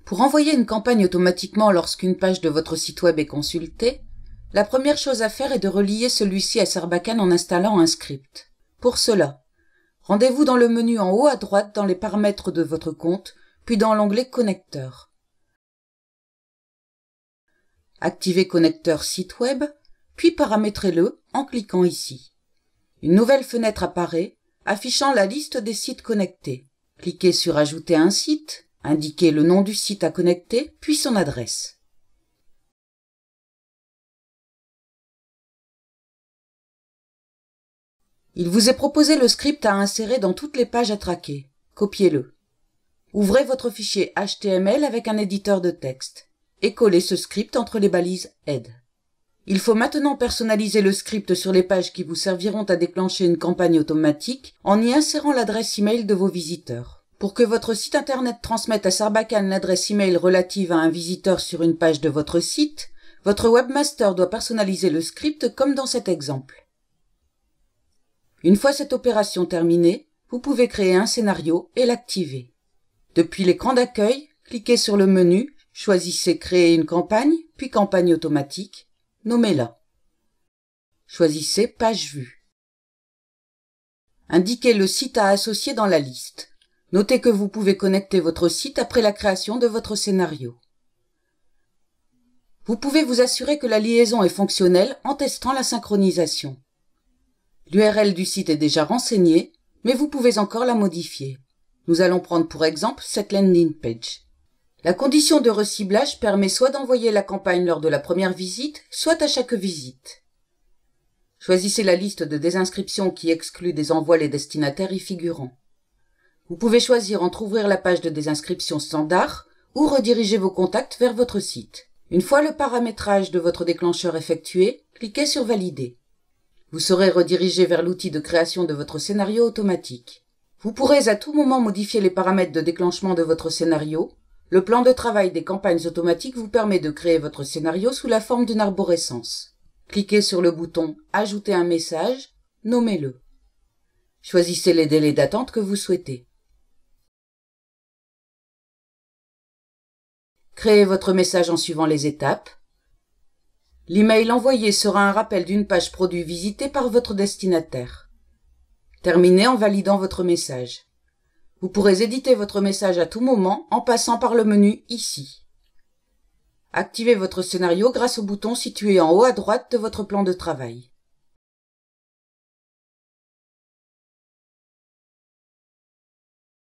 Pour envoyer une campagne automatiquement lorsqu'une page de votre site web est consultée, la première chose à faire est de relier celui-ci à Sarbacane en installant un script. Pour cela, rendez-vous dans le menu en haut à droite dans les paramètres de votre compte, puis dans l'onglet Connecteur. Activez Connecteur site web, puis paramétrez-le en cliquant ici. Une nouvelle fenêtre apparaît, affichant la liste des sites connectés. Cliquez sur Ajouter un site, indiquez le nom du site à connecter, puis son adresse. Il vous est proposé le script à insérer dans toutes les pages à traquer. Copiez-le. Ouvrez votre fichier HTML avec un éditeur de texte et collez ce script entre les balises Aide. Il faut maintenant personnaliser le script sur les pages qui vous serviront à déclencher une campagne automatique en y insérant l'adresse email de vos visiteurs. Pour que votre site internet transmette à Sarbacane l'adresse email relative à un visiteur sur une page de votre site, votre webmaster doit personnaliser le script comme dans cet exemple. Une fois cette opération terminée, vous pouvez créer un scénario et l'activer. Depuis l'écran d'accueil, cliquez sur le menu, choisissez Créer une campagne, puis Campagne automatique, nommez-la. Choisissez Page vue. Indiquez le site à associer dans la liste. Notez que vous pouvez connecter votre site après la création de votre scénario. Vous pouvez vous assurer que la liaison est fonctionnelle en testant la synchronisation. L'URL du site est déjà renseignée, mais vous pouvez encore la modifier. Nous allons prendre pour exemple cette landing page. La condition de reciblage permet soit d'envoyer la campagne lors de la première visite, soit à chaque visite. Choisissez la liste de désinscription qui exclut des envois les destinataires y figurant. Vous pouvez choisir entre ouvrir la page de désinscription standard ou rediriger vos contacts vers votre site. Une fois le paramétrage de votre déclencheur effectué, cliquez sur Valider. Vous serez redirigé vers l'outil de création de votre scénario automatique. Vous pourrez à tout moment modifier les paramètres de déclenchement de votre scénario. Le plan de travail des campagnes automatiques vous permet de créer votre scénario sous la forme d'une arborescence. Cliquez sur le bouton « Ajouter un message », nommez-le. Choisissez les délais d'attente que vous souhaitez. Créez votre message en suivant les étapes. L'email envoyé sera un rappel d'une page produit visitée par votre destinataire. Terminez en validant votre message. Vous pourrez éditer votre message à tout moment en passant par le menu ici. Activez votre scénario grâce au bouton situé en haut à droite de votre plan de travail.